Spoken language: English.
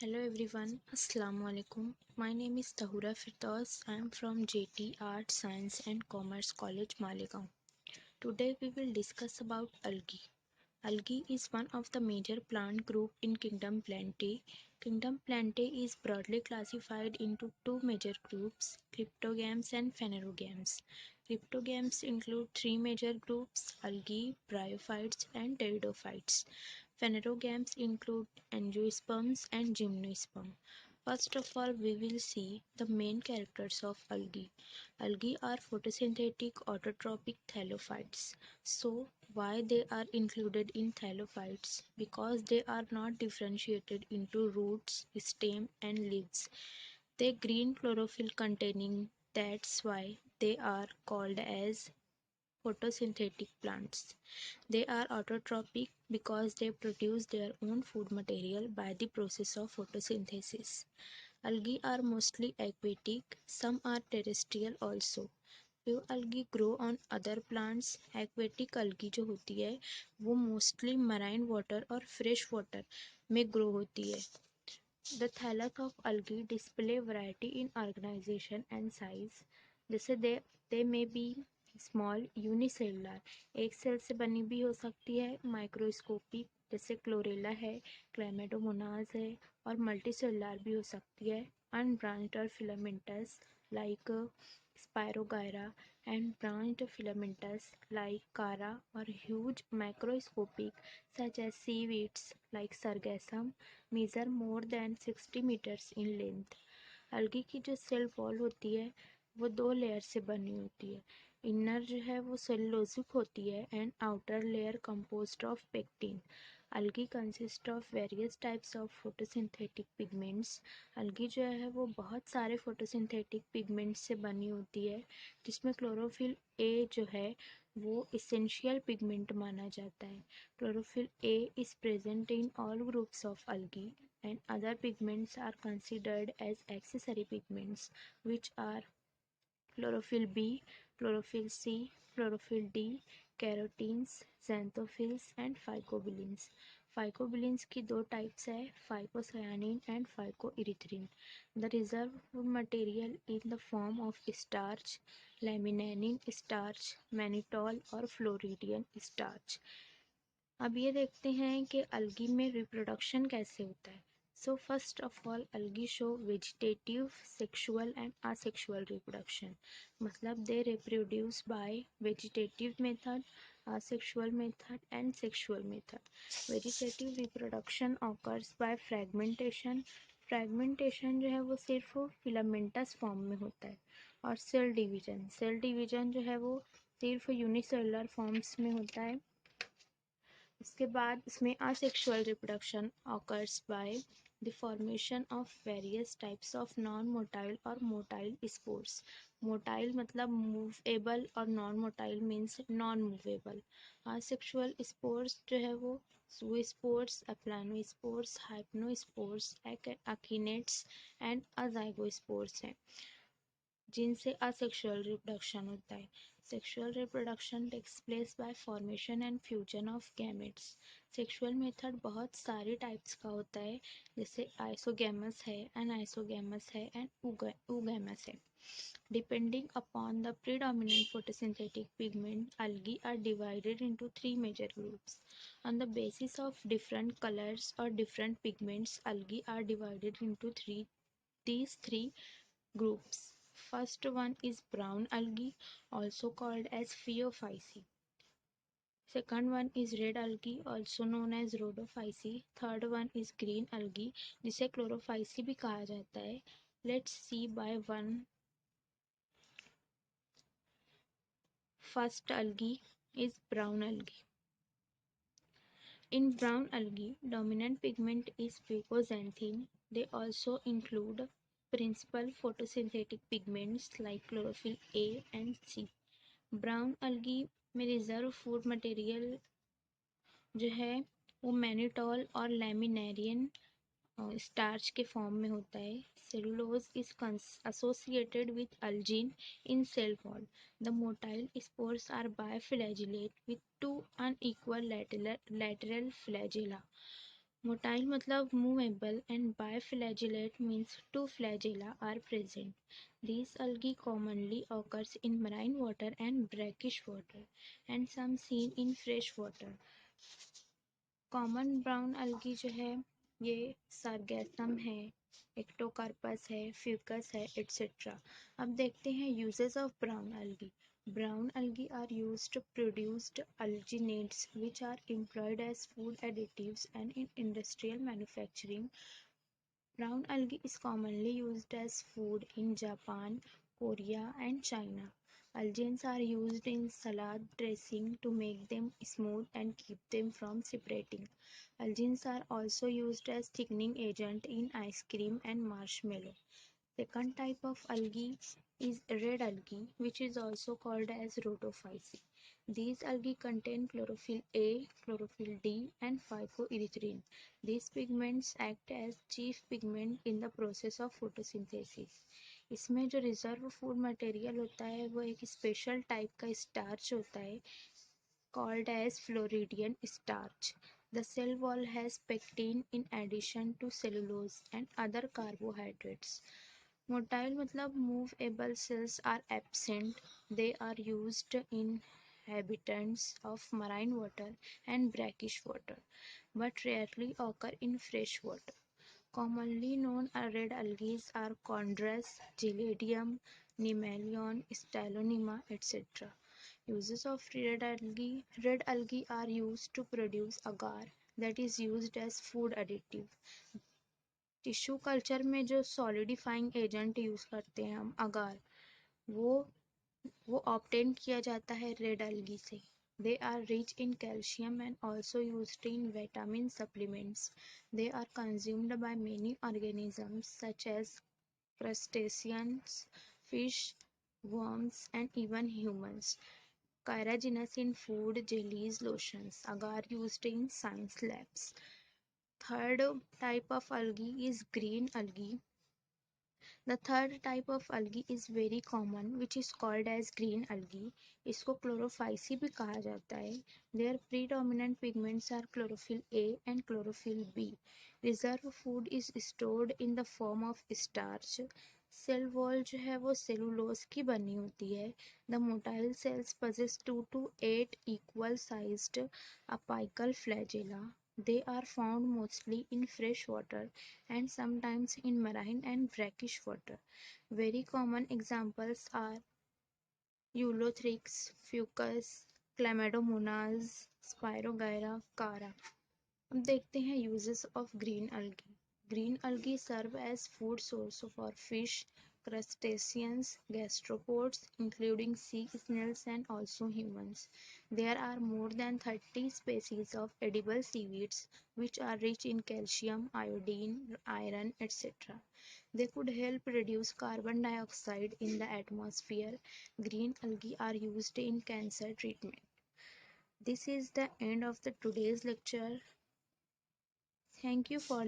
Hello everyone, Assalamu alaikum. My name is Tahura Firdaus. I am from JT Art, Science and Commerce College, Malegaon. Today we will discuss about algae. Algae is one of the major plant group in Kingdom Plantae. Kingdom Plantae is broadly classified into two major groups, cryptogams and phanerogams. Cryptogams include three major groups, algae, bryophytes and pteridophytes. Phanerogams include angiosperms and gymnosperm. First of all, we will see the main characters of algae. Algae are photosynthetic autotrophic thallophytes. So, why they are included in thallophytes? Because they are not differentiated into roots, stem and leaves. They green chlorophyll containing, that's why they are called as photosynthetic plants. They are autotrophic because they produce their own food material by the process of photosynthesis. Algae are mostly aquatic, some are terrestrial also. Few algae grow on other plants. Aquatic algae जो होती है वो mostly marine water और fresh water में grow होती है. The thallus of algae display variety in organization and size. जैसे they may be small unicellular, एक सेल से बनी भी हो सकती है, माइक्रोस्कोपिक जैसे क्लोरेला है, क्लैमेडोमोनाज है, और मल्टीसेलुलर भी हो सकती है, अनब्रांच्ड और filamentous like Spirogyra and branched filamentous like Chara or huge macroscopic such as seaweeds like Sargassum measure more than 60 meters in length. algae की जो सेल वॉल होती है वो दो लेयर से बनी होती है. इनर जो है वो सेलुलोजिक होती है and outer layer composed of pectin. algae consist of various types of photosynthetic pigments. algae जो है वो बहुत सारे photosynthetic pigments से बनी होती है जिसमें क्लोरोफिल ए जो है वो essential pigment माना जाता है. Chlorophyll A is present in all groups of algae and other pigments are considered as accessory pigments which are chlorophyll B, chlorophyll C, chlorophyll D, carotenes, xanthophylls and phycobilins. Phycobilins की दो types है, phycocyanin and phycoerythrin. The reserve material in the form of starch, laminanin starch, mannitol और floridean starch. अब ये देखते हैं कि algae में reproduction कैसे होता है. So first of all, algae show vegetative, sexual and asexual reproduction. मतलब they reproduce by vegetative method, asexual method and sexual method. Vegetative reproduction occurs by fragmentation. Fragmentation जो है वो सिर्फ फिलामेंटस फॉर्म में होता है. और सेल डिवीजन जो है वो सिर्फ यूनिसेलुलर फॉर्म्स में होता है. इसके बाद इसमें asexual reproduction occurs by the formation of various types of non-motile or motile spores. Motile मतलब movable और non-motile means non-movable. Asexual spores जो है वो zoospores, aplanospores, hypnospores, akinets and azygospores हैं जिनसे असेक्सुअल रिप्रोडक्शन होता है. Sexual reproduction takes place by formation and fusion of gametes. Sexual method बहुत सारे टाइप्स का होता है जैसे आइसोगैमस है, अनआइसोगैमस है एंड oogamous है. Depending upon the predominant photosynthetic pigment, algae are divided into three major groups. On the basis of different colors or different pigments, algae are divided into these three groups. First one is brown algae, also called as Phaeophyceae. Second one is red algae, also known as Rhodophyceae. Third one is green algae, जिसे Chlorophyceae भी कहा जाता है. Let's see by one. First algae is brown algae. In brown algae, dominant pigment is fucoxanthin. They also include principal photosynthetic pigments like chlorophyll A and C. Brown algae में reserve food material जो है वो mannitol और laminarin starch के form में होता है. Cellulose is associated with algin in cell wall. The motile spores are biflagellate with two unequal lateral flagella. Motile matlab movable and biflagellate means two flagella are present. These algae commonly occurs in marine water and brackish water and some seen in fresh water. Common brown algae जो है ये sargassum है, Ectocarpus है, Fucus है, etc. अब देखते हैं uses of brown algae. Brown algae are used to produce alginates which are employed as food additives and in industrial manufacturing. Brown algae is commonly used as food in Japan, Korea, and China. Algains are used in salad dressing to make them smooth and keep them from separating. Algains are also used as thickening agent in ice cream and marshmallow. Second type of algae is red algae, which is also called as rhodophyceae. These algae contain chlorophyll A, chlorophyll D, and phycoerythrin. These pigments act as chief pigment in the process of photosynthesis. इसमें जो reserve food material होता है वो एक special type का starch होता है called as Floridian starch. The cell wall has pectin in addition to cellulose and other carbohydrates. Motile matlab movable cells are absent. They are used in inhabitants of marine water and brackish water, but rarely occur in fresh water. Commonly known red algae are Chondrus, Gelidium, Nemathion, Stylonema, etc. Uses of red algae are used to produce agar that is used as food additive. Tissue culture में जो solidifying agent use करते हैं हम अगार वो वो obtain किया जाता है रेड algae से. They are rich in calcium and also used in vitamin supplements. They are consumed by many organisms such as crustaceans, fish, worms, and even humans. Chiragenous in food, jellies, lotions. Agar used in science labs. Third type of algae is green algae. The third type of algae is very common which is called as green algae. इसको chlorophyceae भी कहा जाता है. Their predominant pigments are chlorophyll A and chlorophyll B. Reserve food is stored in the form of starch. Cell wall जो है वो cellulose की बनी होती है. The motile cells possess 2 to 8 equal sized apical flagella. They are found mostly in fresh water and sometimes in marine and brackish water. Very common examples are Eulothrix, Fucus, Chlamydomonas, Spirogyra, Cara. अब देखते हैं uses of green algae. Green algae serve as food source for fish, crustaceans, gastropods, including sea snails and also humans. There are more than 30 species of edible seaweeds which are rich in calcium, iodine, iron, etc. They could help reduce carbon dioxide in the atmosphere. Green algae are used in cancer treatment. This is the end of the today's lecture. Thank you for